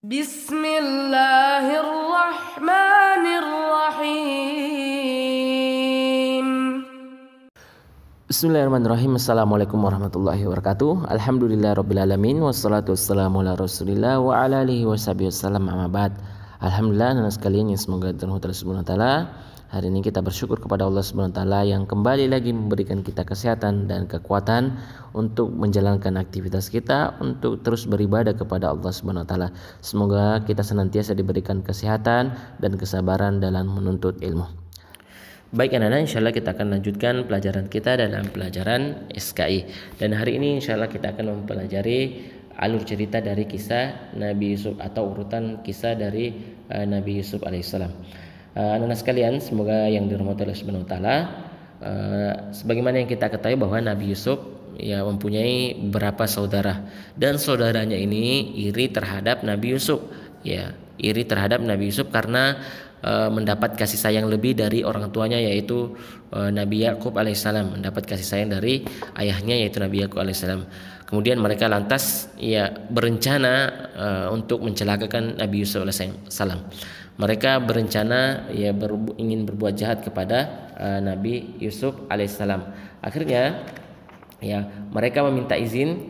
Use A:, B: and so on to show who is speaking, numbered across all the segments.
A: Bismillahirrahmanirrahim.
B: Bismillahirrahmanirrahim. Assalamualaikum warahmatullahi wabarakatuh. Alhamdulillahirrabbilalamin. Wassalatu wassalamu ala rasulillah wa ala alihi washabihi wasallam, amma ba'd. Alhamdulillah, anak sekalian yang semoga dirahmati Allah Subhanahu wa taala. Hari ini kita bersyukur kepada Allah Subhanahu wa taala yang kembali lagi memberikan kita kesehatan dan kekuatan untuk menjalankan aktivitas kita, untuk terus beribadah kepada Allah Subhanahu wa taala. Semoga kita senantiasa diberikan kesehatan dan kesabaran dalam menuntut ilmu. Baik anak-anak, insya Allah kita akan lanjutkan pelajaran kita dalam pelajaran SKI. Dan hari ini insya Allah kita akan mempelajari alur cerita dari kisah Nabi Yusuf atau urutan kisah dari Nabi Yusuf alaihissalam. Anak-anak sekalian, semoga yang dirahmati Allah Subhanahu wa taala, sebagaimana yang kita ketahui bahwa Nabi Yusuf mempunyai beberapa saudara, dan saudaranya ini iri terhadap Nabi Yusuf. Iri terhadap Nabi Yusuf karena mendapat kasih sayang lebih dari orang tuanya, yaitu Nabi Yakub alaihissalam, mendapat kasih sayang dari ayahnya yaitu Nabi Yakub alaihissalam. Kemudian mereka lantas berencana untuk mencelakakan Nabi Yusuf alaihissalam. Mereka berencana ingin berbuat jahat kepada Nabi Yusuf alaihissalam. Akhirnya mereka meminta izin,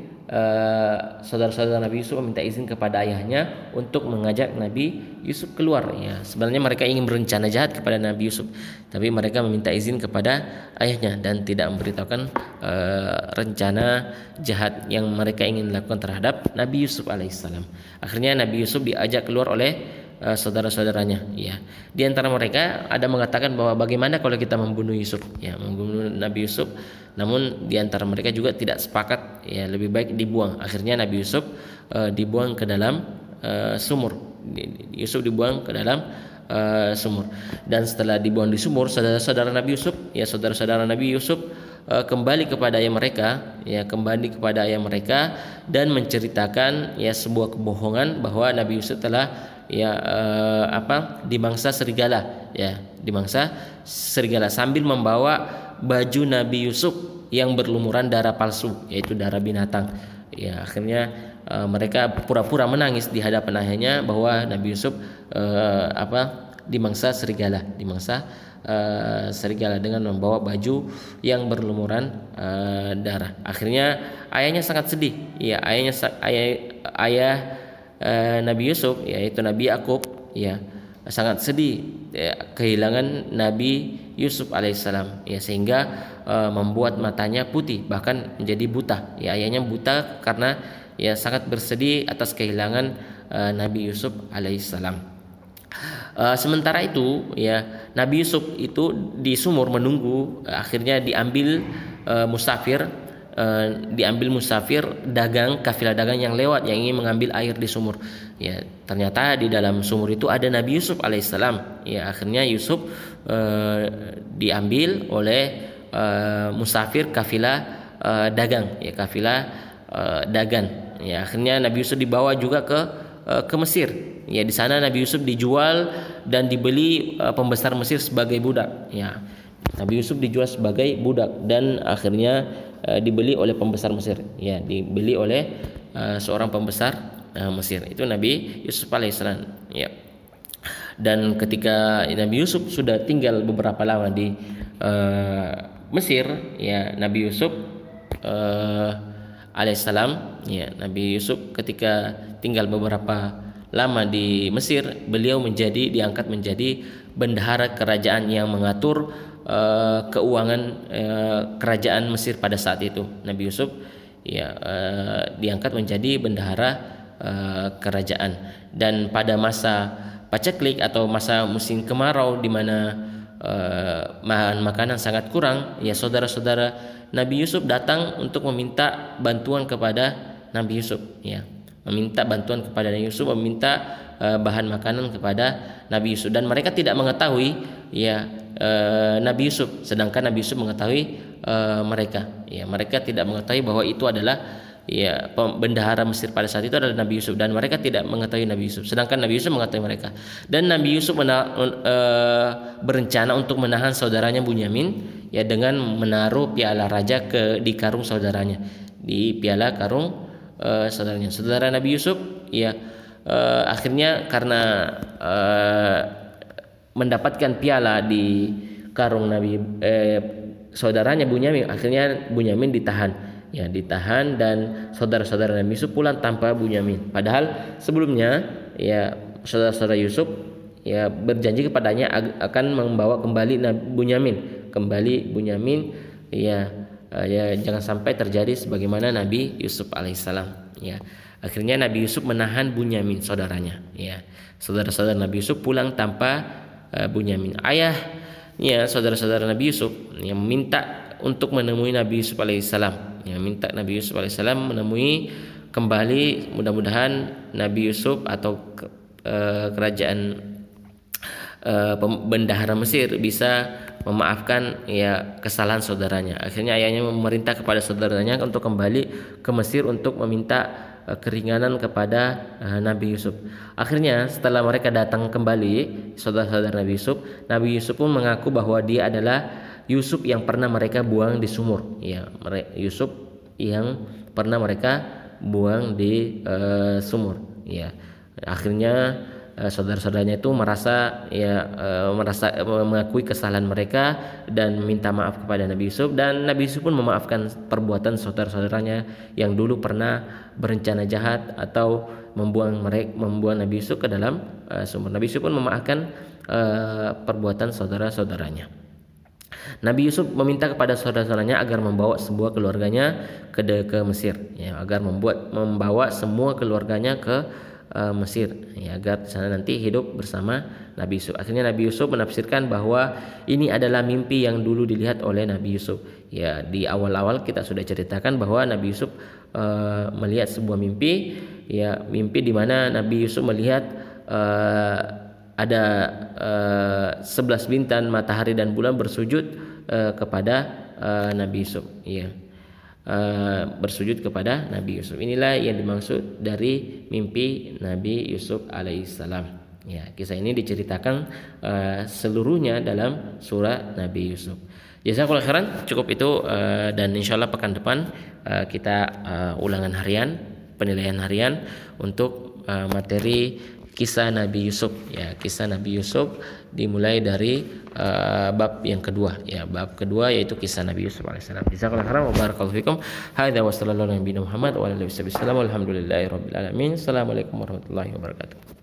B: saudara-saudara Nabi Yusuf meminta izin kepada ayahnya untuk mengajak Nabi Yusuf keluar. Sebenarnya mereka ingin berencana jahat kepada Nabi Yusuf, tapi mereka meminta izin kepada ayahnya dan tidak memberitahukan rencana jahat yang mereka ingin lakukan terhadap Nabi Yusuf alaihissalam. Akhirnya Nabi Yusuf diajak keluar oleh saudara-saudaranya. Di antara mereka ada mengatakan bahwa bagaimana kalau kita membunuh Yusuf, membunuh Nabi Yusuf. Namun di antara mereka juga tidak sepakat, lebih baik dibuang. Akhirnya Nabi Yusuf dibuang ke dalam sumur. Yusuf dibuang ke dalam sumur. Dan setelah dibuang di sumur, saudara-saudara Nabi Yusuf kembali kepada ayah mereka, dan menceritakan sebuah kebohongan bahwa Nabi Yusuf telah dimangsa serigala sambil membawa baju Nabi Yusuf yang berlumuran darah palsu, yaitu darah binatang. Akhirnya mereka pura-pura menangis di hadapan ayahnya bahwa Nabi Yusuf dimangsa serigala dengan membawa baju yang berlumuran darah. Akhirnya ayahnya sangat sedih. Ayah Nabi Yusuf, yaitu Nabi Yakub, sangat sedih kehilangan Nabi Yusuf alaihissalam, sehingga membuat matanya putih, bahkan menjadi buta. Ayahnya buta karena sangat bersedih atas kehilangan Nabi Yusuf alaihissalam. Sementara itu Nabi Yusuf itu di sumur menunggu. Akhirnya diambil musafir dagang, kafilah dagang yang lewat yang ingin mengambil air di sumur. Ternyata di dalam sumur itu ada Nabi Yusuf alaihissalam. Akhirnya Yusuf diambil oleh musafir kafilah dagang, dagang. Akhirnya Nabi Yusuf dibawa juga ke Mesir. Di sana Nabi Yusuf dijual dan dibeli pembesar Mesir sebagai budak. Nabi Yusuf dijual sebagai budak dan akhirnya dibeli oleh pembesar Mesir. Dibeli oleh seorang pembesar Mesir. Itu Nabi Yusuf alaihissalam. Dan ketika Nabi Yusuf sudah tinggal beberapa lama di Mesir, Nabi Yusuf alaihissalam, Nabi Yusuf ketika tinggal beberapa lama di Mesir, beliau diangkat menjadi bendahara kerajaan yang mengatur keuangan kerajaan Mesir pada saat itu. Nabi Yusuf diangkat menjadi bendahara kerajaan. Dan pada masa paceklik atau masa musim kemarau, di mana bahan makanan sangat kurang, saudara-saudara Nabi Yusuf datang untuk meminta bantuan kepada Nabi Yusuf, meminta bahan makanan kepada Nabi Yusuf, dan mereka tidak mengetahui Nabi Yusuf, sedangkan Nabi Yusuf mengetahui mereka. Mereka tidak mengetahui bahwa itu adalah bendahara Mesir pada saat itu adalah Nabi Yusuf, dan mereka tidak mengetahui Nabi Yusuf, sedangkan Nabi Yusuf mengetahui mereka. Dan Nabi Yusuf berencana untuk menahan saudaranya Bunyamin dengan menaruh piala raja di karung saudaranya, di piala karung saudaranya. Saudara Nabi Yusuf akhirnya karena mendapatkan piala di karung Nabi saudaranya Bunyamin, akhirnya Bunyamin ditahan dan saudara-saudara Nabi Yusuf pulang tanpa Bunyamin. Padahal sebelumnya ya saudara-saudara Yusuf ya berjanji kepadanya akan membawa kembali Bunyamin ya jangan sampai terjadi sebagaimana Nabi Yusuf alaihissalam ya. Akhirnya Nabi Yusuf menahan Bunyamin saudaranya ya. Saudara-saudara Nabi Yusuf pulang tanpa Bunyamin. Ayahnya saudara-saudara Nabi Yusuf yang meminta untuk menemui Nabi Yusuf alaihissalam. Ya, minta Nabi Yusuf alaihissalam menemui kembali, mudah-mudahan Nabi Yusuf atau kerajaan bendahara Mesir bisa memaafkan ya kesalahan saudaranya. Akhirnya ayahnya memerintah kepada saudaranya untuk kembali ke Mesir untuk meminta keringanan kepada Nabi Yusuf. Akhirnya setelah mereka datang kembali, saudara-saudara Nabi Yusuf pun mengaku bahwa dia adalah Yusuf yang pernah mereka buang di sumur. Ya, Yusuf yang pernah mereka buang di sumur. Ya, akhirnya saudara-saudaranya itu merasa mengakui kesalahan mereka dan minta maaf kepada Nabi Yusuf, dan Nabi Yusuf pun memaafkan perbuatan saudara-saudaranya yang dulu pernah berencana jahat atau membuang Nabi Yusuf ke dalam sumur. Nabi Yusuf pun memaafkan perbuatan saudara-saudaranya. Nabi Yusuf meminta kepada saudara-saudaranya agar membawa semua keluarganya ke Mesir, ya, agar membawa semua keluarganya ke Mesir, ya, agar di sana nanti hidup bersama Nabi Yusuf. Akhirnya Nabi Yusuf menafsirkan bahwa ini adalah mimpi yang dulu dilihat oleh Nabi Yusuf. Ya, di awal-awal kita sudah ceritakan bahwa Nabi Yusuf melihat sebuah mimpi, ya, mimpi di mana Nabi Yusuf melihat ada 11 bintang, matahari dan bulan bersujud kepada Nabi Yusuf, ya. Bersujud kepada Nabi Yusuf. Inilah yang dimaksud dari mimpi Nabi Yusuf alaihissalam. Ya, kisah ini diceritakan seluruhnya dalam surah Nabi Yusuf. Jazakallahu khairan. Cukup itu dan insyaallah pekan depan kita ulangan harian, penilaian harian untuk materi kisah Nabi Yusuf. Ya, kisah Nabi Yusuf dimulai dari bab yang kedua, ya, bab kedua yaitu kisah Nabi Yusuf alaihissalam. Jazakallahu khairan wa barakallahu fikum. Hadza wa sallallahu alaihi wa sallam wa ala alihi wasallam. Walhamdulillahirabbil alamin. Assalamualaikum warahmatullahi wabarakatuh.